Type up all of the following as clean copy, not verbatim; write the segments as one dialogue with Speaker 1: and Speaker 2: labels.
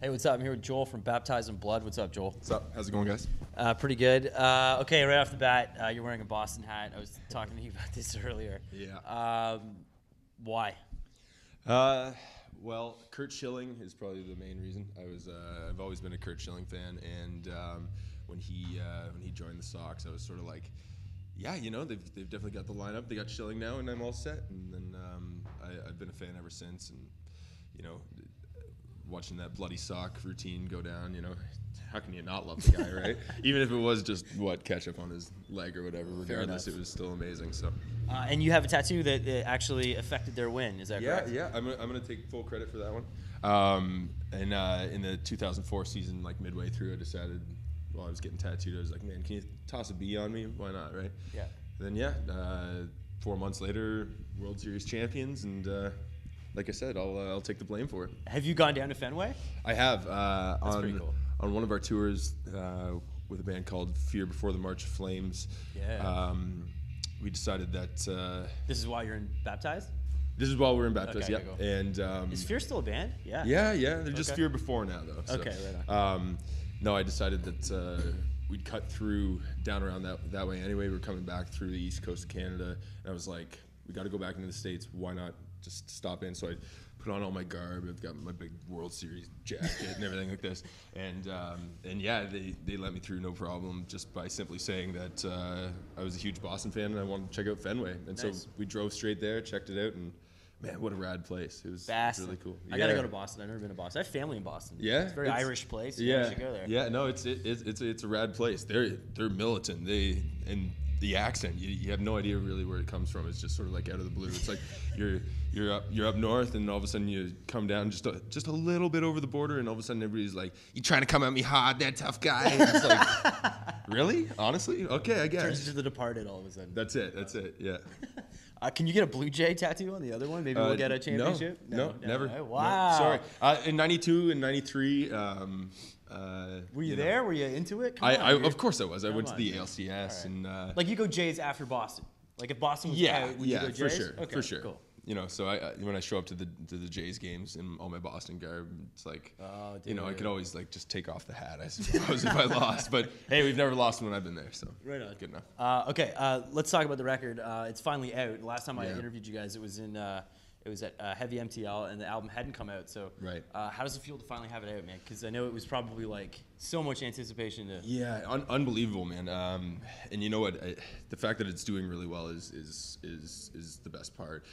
Speaker 1: Hey, what's up? I'm here with Joel from Baptized in Blood. What's up, Joel?
Speaker 2: What's up? How's it going, guys?
Speaker 1: Pretty good. Okay, right off the bat, you're wearing a Boston hat. I was talking to you about this earlier.
Speaker 2: Yeah.
Speaker 1: Why?
Speaker 2: Well, Kurt Schilling is probably the main reason. I've always been a Kurt Schilling fan, and when he joined the Sox, I was sort of like, yeah, you know, they've definitely got the lineup. They got Schilling now, and I'm all set. And then I've been a fan ever since, and you know, watching that bloody sock routine go down, you know, how can you not love the guy, right? Even if it was just ketchup on his leg or whatever. Regardless, it was still amazing. So.
Speaker 1: And you have a tattoo that actually affected their win. Is that correct?
Speaker 2: Yeah. I'm gonna take full credit for that one. And in the 2004 season, like midway through, I decided while I was getting tattooed, I was like, man, can you toss a B on me? Why not, right?
Speaker 1: Yeah.
Speaker 2: And then 4 months later, World Series champions, and like I said, I'll take the blame for it.
Speaker 1: Have you gone down to Fenway?
Speaker 2: I have.
Speaker 1: That's pretty cool.
Speaker 2: On one of our tours with a band called Fear Before the March of Flames.
Speaker 1: Yeah.
Speaker 2: We decided that
Speaker 1: This is why you're in Baptized?
Speaker 2: this is while we're in Baptist,
Speaker 1: Okay,
Speaker 2: yeah.
Speaker 1: cool.
Speaker 2: And
Speaker 1: Is Fear still a band? Yeah.
Speaker 2: yeah, they're just
Speaker 1: Okay.
Speaker 2: Fear Before now, though. So,
Speaker 1: Okay, right on.
Speaker 2: No, I decided that we'd cut through down around that way anyway. We're coming back through the east coast of Canada, and I was like, we got to go back into the States. Why not just stop in? So I put on all my garb. I've got my big World Series jacket and everything like this. And yeah, they let me through no problem just by simply saying that I was a huge Boston fan and I wanted to check out Fenway. And
Speaker 1: Nice.
Speaker 2: so we drove straight there, checked it out, and man, what a rad place. It was really cool.
Speaker 1: I gotta go to Boston. I've never been to Boston. I have family in Boston.
Speaker 2: Yeah,
Speaker 1: It's a very Irish place.
Speaker 2: Yeah,
Speaker 1: You should go there.
Speaker 2: Yeah, no, it's a rad place. They're militant. And the accent, you have no idea really where it comes from. It's just sort of like out of the blue. It's like you're up north, and all of a sudden you come down just a little bit over the border, and all of a sudden everybody's like, "You trying to come at me hard, that tough guy?" And it's like, really? Honestly? Okay, I guess.
Speaker 1: Turns into The Departed all of a sudden.
Speaker 2: That's it. Yeah.
Speaker 1: Can you get a Blue Jay tattoo on the other one? Maybe we'll get a championship?
Speaker 2: No, never.
Speaker 1: Oh, wow.
Speaker 2: No, sorry. In '92 and '93.
Speaker 1: Were you there? Were you into it?
Speaker 2: Of course I was. I went to the
Speaker 1: man.
Speaker 2: ALCS, and
Speaker 1: Like you go Jays after Boston. Like if Boston was
Speaker 2: yeah,
Speaker 1: out, would you go
Speaker 2: for
Speaker 1: Jays?
Speaker 2: sure,
Speaker 1: Okay,
Speaker 2: for sure.
Speaker 1: Cool.
Speaker 2: You know, so when I show up to the Jays games in all my Boston garb, it's like, you know, I could always like just take off the hat, I suppose, if I lost. But hey, we've never lost when I've been there, so
Speaker 1: Right on.
Speaker 2: good enough.
Speaker 1: Okay, let's talk about the record. It's finally out. Last time I interviewed you guys, it was at Heavy MTL, and the album hadn't come out. So,
Speaker 2: Right.
Speaker 1: How does it feel to finally have it out, man? Because I know it was probably like so much anticipation.
Speaker 2: Yeah, unbelievable, man. And you know what? The fact that it's doing really well is the best part.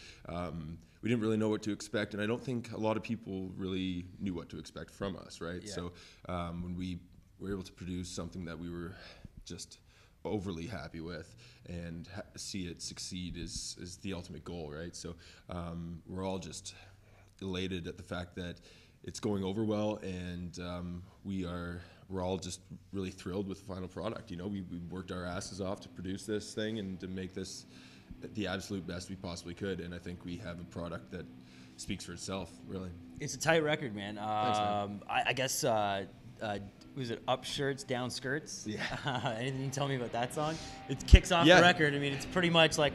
Speaker 2: We didn't really know what to expect, and I don't think a lot of people really knew what to expect from us, right?
Speaker 1: Yeah.
Speaker 2: So when we were able to produce something that we were just overly happy with and see it succeed is the ultimate goal, right? So we're all just elated at the fact that it's going over well, and we're all just really thrilled with the final product. You know, we worked our asses off to produce this thing and to make this the absolute best we possibly could, and I think we have a product that speaks for itself, really.
Speaker 1: It's a tight record, man.
Speaker 2: Thanks, man.
Speaker 1: I guess was it Up Shirts, Down Skirts?
Speaker 2: Yeah.
Speaker 1: Anything you can tell me about that song? It kicks off
Speaker 2: Yeah.
Speaker 1: the record. I mean, it's pretty much like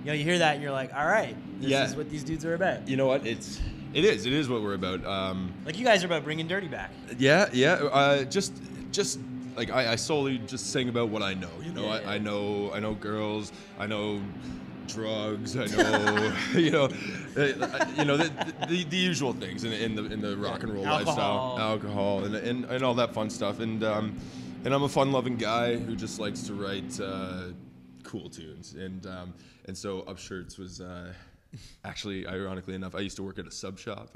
Speaker 1: you hear that and you're like, all right, this is what these dudes are about.
Speaker 2: You know what? It is what we're about.
Speaker 1: Like you guys are about bringing dirty back.
Speaker 2: Just like I solely just sing about what I know. You know,
Speaker 1: Yeah.
Speaker 2: I know girls. I know drugs. I know the usual things in the rock and roll lifestyle, alcohol and all that fun stuff. And I'm a fun-loving guy who just likes to write cool tunes. And so Upshirts was. Actually, ironically enough, I used to work at a sub shop.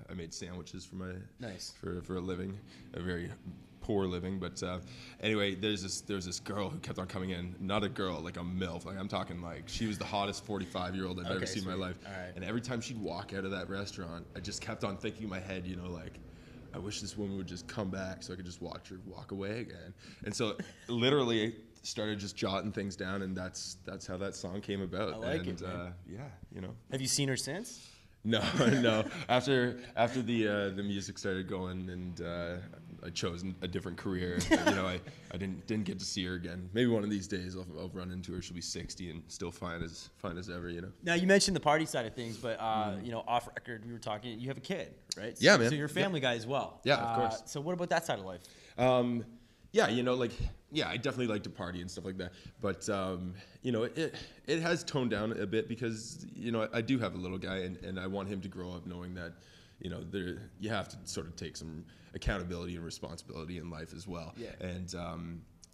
Speaker 2: I made sandwiches for for a living, a very poor living. But anyway, there was this girl who kept on coming in. Not a girl, like a MILF. Like I'm talking like she was the hottest 45-year-old I've ever seen in my life.
Speaker 1: All right.
Speaker 2: And every time she'd walk out of that restaurant, I just kept on thinking in my head, you know, like, I wish this woman would just come back so I could just watch her walk away again. And so literally started just jotting things down, and that's how that song came about.
Speaker 1: I like it, man.
Speaker 2: Yeah, you know.
Speaker 1: Have you seen her since?
Speaker 2: No, no. After the music started going, and I chose a different career. I didn't get to see her again. Maybe one of these days I'll run into her. She'll be 60 and still fine as ever.
Speaker 1: Now you mentioned the party side of things, but off record we were talking. You have a kid, right?
Speaker 2: Yeah,
Speaker 1: so,
Speaker 2: man.
Speaker 1: So you're a family guy as well.
Speaker 2: Yeah, of course.
Speaker 1: So what about that side of life?
Speaker 2: Yeah, I definitely like to party and stuff like that. But, it has toned down a bit because, I do have a little guy and I want him to grow up knowing that, you have to sort of take some accountability and responsibility in life as well.
Speaker 1: Yeah.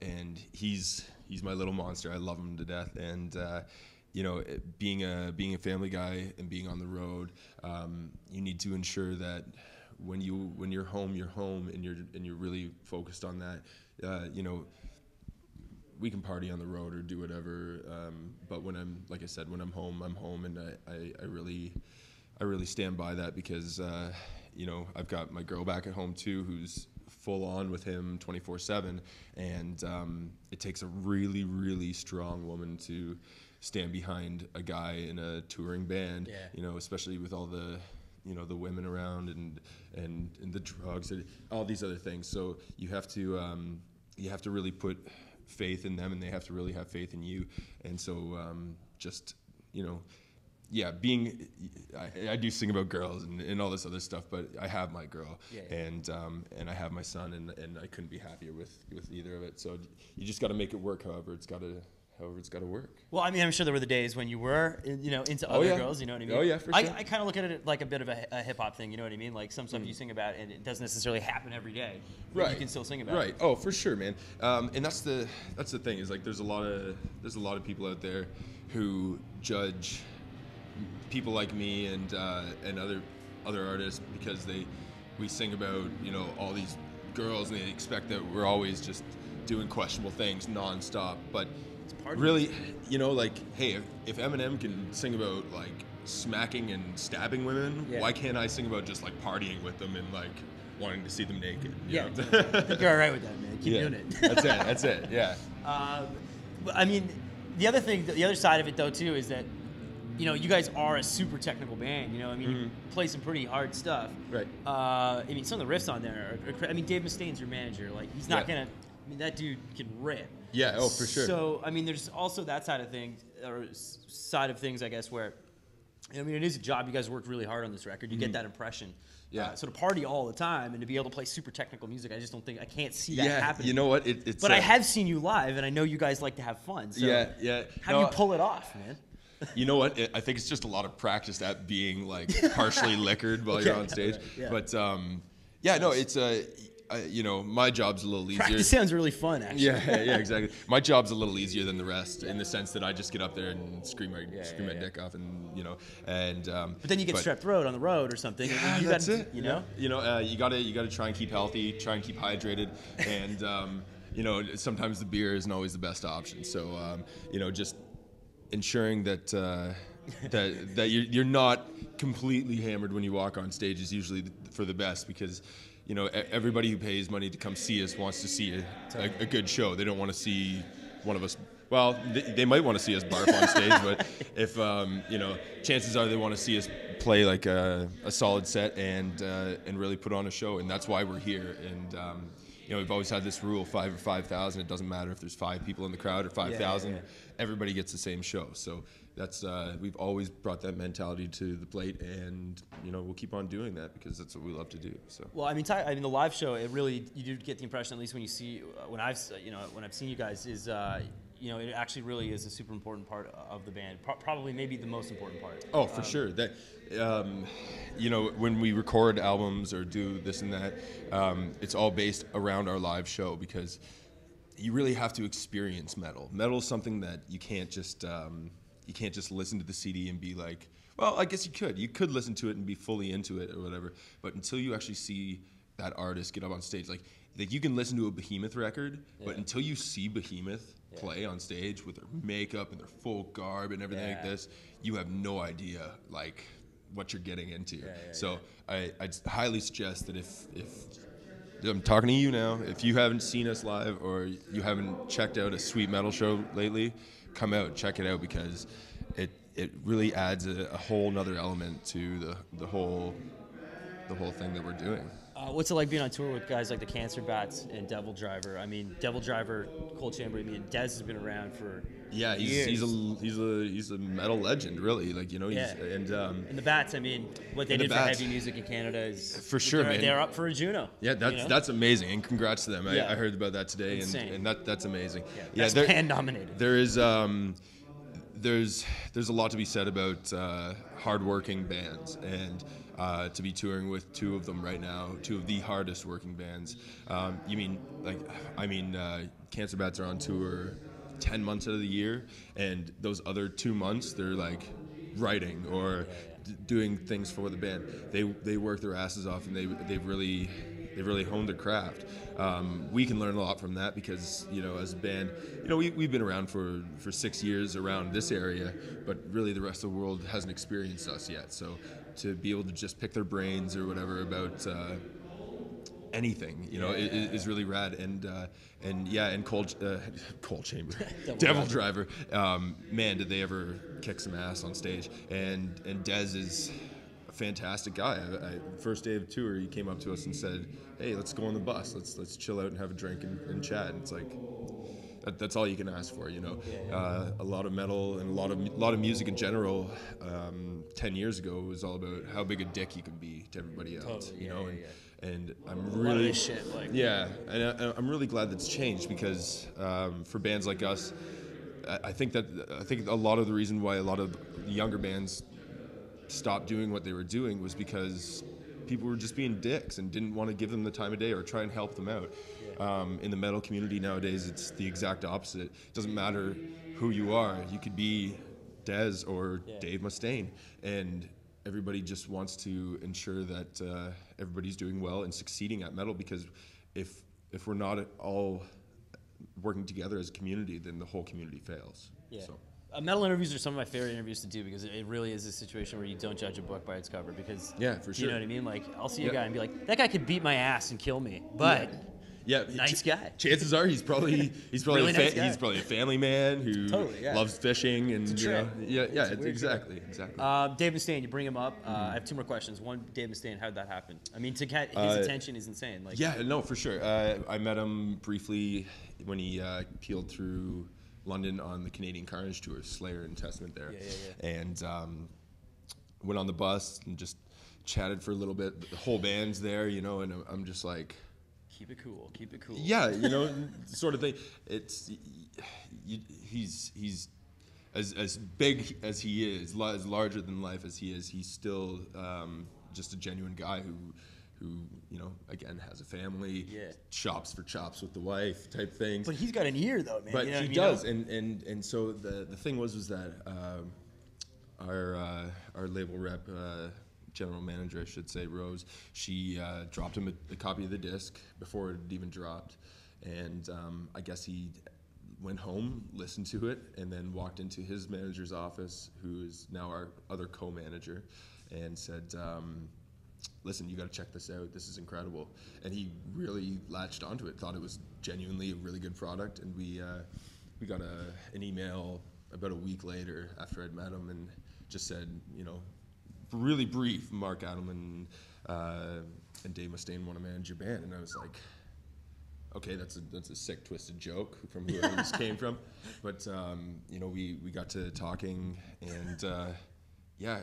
Speaker 2: And he's my little monster. I love him to death. And, being a family guy and being on the road, you need to ensure that when you're home and you're really focused on that. We can party on the road or do whatever, but when I'm home, I'm home, and I really stand by that because I've got my girl back at home too, who's full on with him 24/7, and it takes a really, really strong woman to stand behind a guy in a touring band, especially with all the the women around and the drugs and all these other things. So you have to really put faith in them, and they have to really have faith in you. And so I do sing about girls and all this other stuff, but I have my girl, and I have my son, and I couldn't be happier with either of it. So you just got to make it work. However it's got to work.
Speaker 1: Well, I mean, I'm sure there were the days when you were, into other girls, you know what I mean?
Speaker 2: Oh, yeah, for sure.
Speaker 1: I kind of look at it like a bit of a hip-hop thing, you know what I mean? Like some stuff you sing about, and it doesn't necessarily happen every day, but
Speaker 2: right.
Speaker 1: You can still sing about it.
Speaker 2: Right. Oh, for sure, man. And that's the thing is, like, there's a lot of people out there who judge people like me and other artists because we sing about, all these girls, and they expect that we're always just doing questionable things nonstop, but really, hey, if Eminem can sing about like smacking and stabbing women, why can't I sing about just like partying with them and like wanting to see them naked?
Speaker 1: I think you're all right with that, man. Keep doing it.
Speaker 2: That's it. Yeah.
Speaker 1: I mean, the other side of it though too is that you guys are a super technical band. You play some pretty hard stuff.
Speaker 2: Right.
Speaker 1: I mean, some of the riffs on there are, Dave Mustaine's your manager. Like, he's not gonna. I mean, that dude can rip.
Speaker 2: Yeah. Oh, for sure.
Speaker 1: So, I mean, there's also that side of things, I guess, where, I mean, it is a job. You guys worked really hard on this record. You get that impression.
Speaker 2: Yeah.
Speaker 1: So to party all the time and to be able to play super technical music, I can't see that happening.
Speaker 2: You know what? It's.
Speaker 1: But I have seen you live, and I know you guys like to have fun. So
Speaker 2: yeah.
Speaker 1: How do you pull it off, man?
Speaker 2: You know what? I think it's just a lot of practice at being like partially liquored while you're on stage.
Speaker 1: Right,
Speaker 2: But it's my job's a little easier.
Speaker 1: Practice sounds really fun, actually.
Speaker 2: Yeah, exactly. My job's a little easier than the rest in the sense that I just get up there and scream my dick off, and But then you get strep throat on the road or something. Yeah, that's it.
Speaker 1: You know.
Speaker 2: You gotta try and keep healthy, try and keep hydrated, and sometimes the beer isn't always the best option. So just ensuring that you're not completely hammered when you walk on stage is usually for the best, because everybody who pays money to come see us wants to see a good show. They don't want to see one of us. Well, they might want to see us barf on stage, but if chances are they want to see us play like a solid set and really put on a show, and that's why we're here. And we've always had this rule: 5 or 5,000. It doesn't matter if there's 5 people in the crowd or 5,000. Everybody gets the same show. So that's we've always brought that mentality to the plate, and we'll keep on doing that because that's what we love to do. So.
Speaker 1: Well, I mean, the live show, you do get the impression, at least when you see when I've seen you guys, is it actually really is a super important part of the band. Probably maybe the most important part.
Speaker 2: Oh, for sure. That when we record albums or do this and that, it's all based around our live show, because you really have to experience metal. Metal is something that you can't just listen to the CD and be like, well, I guess you could. You could listen to it and be fully into it or whatever, but until you actually see that artist get up on stage, like you can listen to a Behemoth record, but until you see Behemoth play on stage with their makeup and their full garb and everything like this, you have no idea like what you're getting into. So I'd highly suggest that if I'm talking to you now, if you haven't seen us live or you haven't checked out a sweet metal show lately, come out, check it out, because it really adds a whole nother element to the whole thing that we're doing.
Speaker 1: What's it like being on tour with guys like the Cancer Bats and Devil Driver? I mean, Devil Driver, Cold Chamber. I mean, Dez has been around for years.
Speaker 2: He's a metal legend, really. Like, you know, and
Speaker 1: the Bats. I mean, what they did for heavy music in Canada is
Speaker 2: for sure, man.
Speaker 1: They're up for a Juno.
Speaker 2: Yeah, that's amazing, and congrats to them. I heard about that today,
Speaker 1: Insane.
Speaker 2: and that's amazing.
Speaker 1: Yeah, best band nominated.
Speaker 2: There is there's a lot to be said about hardworking bands, and to be touring with two of them right now, two of the hardest working bands. Cancer Bats are on tour 10 months out of the year, and those other 2 months they're like writing or doing things for the band. They work their asses off, and they've really honed their craft. We can learn a lot from that because, you know, as a band, you know, we've been around for 6 years around this area, but really the rest of the world hasn't experienced us yet. So to be able to just pick their brains or whatever about anything, you know, is really rad. And Cold Chamber, Devil Driver, man, did they ever kick some ass on stage. And Dez is a fantastic guy. First day of tour, he came up to us and said, "Hey, let's go on the bus. Let's chill out and have a drink and chat." And it's like, that's all you can ask for, you know. A lot of metal and a lot of music in general 10 years ago was all about how big a dick you can be to everybody else, you know. And I'm really and I'm really glad that's changed because for bands like us, I think a lot of the reason why a lot of younger bands stopped doing what they were doing was because people were just being dicks and didn't want to give them the time of day or try and help them out. In the metal community nowadays, it's the exact opposite. It doesn't matter who you are. You could be Dez or Dave Mustaine, and everybody just wants to ensure that everybody's doing well and succeeding at metal, because if we're not all working together as a community, then the whole community fails.
Speaker 1: Yeah.
Speaker 2: So.
Speaker 1: Metal interviews are some of my favorite interviews to do because it really is a situation where you don't judge a book by its cover. Because
Speaker 2: for sure.
Speaker 1: You know what I mean? Like, I'll see a guy and be like, that guy could beat my ass and kill me, but nice guy.
Speaker 2: Chances are he's probably
Speaker 1: really
Speaker 2: he's probably a family man who loves fishing and exactly.
Speaker 1: Dave Mustaine, you bring him up. I have two more questions. One, Dave Mustaine, how did that happen? I mean, to get his attention is insane. Like,
Speaker 2: for sure. I met him briefly when he peeled through London on the Canadian Carnage tour, Slayer and Testament there, and went on the bus and just chatted for a little bit. The whole band's there, you know, and I'm just like,
Speaker 1: keep it cool.
Speaker 2: Yeah, you know, sort of thing. It's he's as big as he is, as larger than life as he is. He's still just a genuine guy who you know, again, has a family, shops for chops with the wife type things.
Speaker 1: But he's got an ear though, man.
Speaker 2: But
Speaker 1: you know
Speaker 2: he does, and so the thing was that our label rep, general manager, I should say, Rose, she dropped him a copy of the disc before it had even dropped, and I guess he went home, listened to it, and then walked into his manager's office, who is now our other co-manager, and said, listen, you got to check this out. This is incredible. And he really latched onto it, thought it was genuinely a really good product. And we got an email about a week later after I'd met him and just said, you know, really brief, Mark Adelman and Dave Mustaine want to manage your band. And I was like, okay, that's a sick, twisted joke from whoever this came from. But, you know, we got to talking, and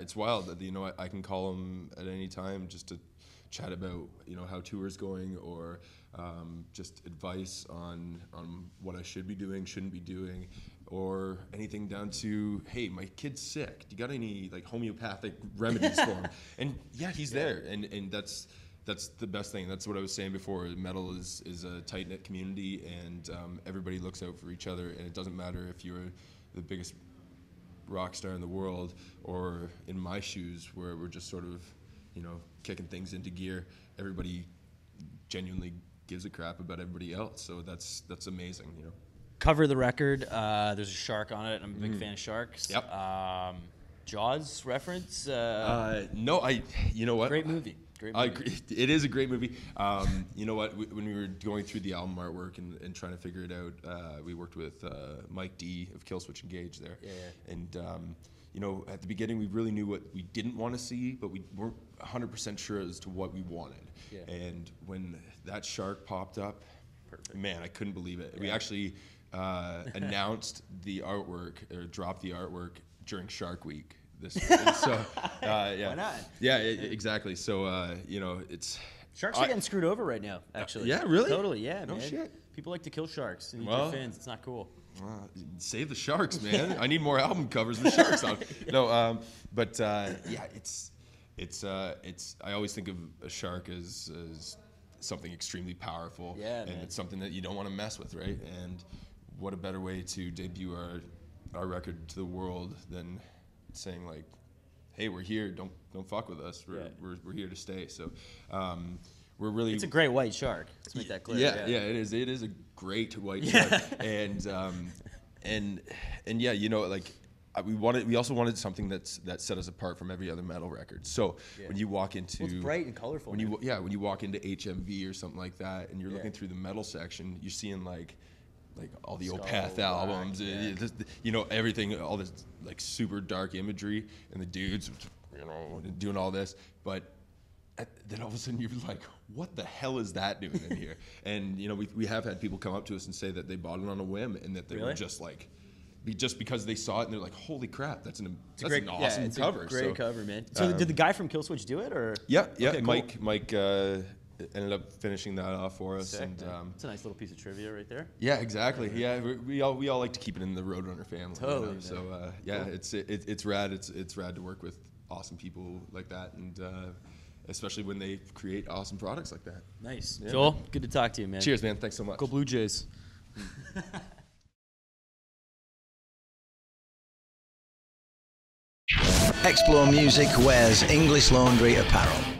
Speaker 2: it's wild that, you know, I can call him at any time just to chat about, you know, how tour's going, or just advice on what I should be doing, shouldn't be doing, or anything down to, hey, my kid's sick. Do you got any like homeopathic remedies for him? And he's there, and that's the best thing. That's what I was saying before. Metal is a tight-knit community, and everybody looks out for each other, and it doesn't matter if you're the biggest rock star in the world, or in my shoes where we're just sort of, you know, kicking things into gear. Everybody genuinely gives a crap about everybody else, so that's amazing, you know.
Speaker 1: Cover of the record, there's a shark on it. I'm a big fan of sharks.
Speaker 2: Yep.
Speaker 1: Jaws reference?
Speaker 2: No, you know what?
Speaker 1: Great movie.
Speaker 2: It is a great movie. You know what? When we were going through the album artwork and trying to figure it out, we worked with Mike D of Killswitch Engage there. And, you know, at the beginning we really knew what we didn't want to see, but we weren't 100% sure as to what we wanted. Yeah. And when that shark popped up, man, I couldn't believe it. Yeah. We actually announced the artwork, or dropped the artwork during Shark Week. So yeah.
Speaker 1: Why not?
Speaker 2: Yeah, exactly. So you know, it's
Speaker 1: sharks are getting screwed over right now. Actually.
Speaker 2: Yeah, really?
Speaker 1: Totally. Yeah,
Speaker 2: no
Speaker 1: man.
Speaker 2: Shit.
Speaker 1: People like to kill sharks and eat their fins. It's not cool.
Speaker 2: Save the sharks, man. I need more album covers with sharks on. No, but yeah, it's. I always think of a shark as something extremely powerful, and it's something that you don't want to mess with, right? And what a better way to debut our record to the world than saying like, hey, we're here, don't fuck with us, we're here to stay. So we're really,
Speaker 1: it's a great white shark, let's make that clear.
Speaker 2: Yeah, it is a great white shark. And yeah, you know, like we also wanted something that set us apart from every other metal record. So when you walk into,
Speaker 1: it's bright and colorful.
Speaker 2: When you walk into HMV or something like that, and you're looking through the metal section, you're seeing like all the Opeth albums, you know, everything, all this like super dark imagery, and the dudes, you know, doing all this. But then all of a sudden you're like, what the hell is that doing in here? And you know, we have had people come up to us and say that they bought it on a whim, and that they were just like, just because they saw it and they're like, holy crap, that's an awesome cover.
Speaker 1: It's a great cover, man. So did the guy from Killswitch do it, or?
Speaker 2: Yeah, okay, cool. Mike ended up finishing that off for us. Sick, and
Speaker 1: it's a nice little piece of trivia right there.
Speaker 2: Yeah, exactly. Yeah, we all like to keep it in the Roadrunner family.
Speaker 1: Totally.
Speaker 2: You know? So yeah, cool. It's rad. It's rad to work with awesome people like that, and especially when they create awesome products like that.
Speaker 1: Nice. Yeah, Joel, good to talk to you, man.
Speaker 2: Cheers, man. Thanks so much.
Speaker 1: Go Blue Jays.
Speaker 3: ExploreMusic wears English Laundry apparel.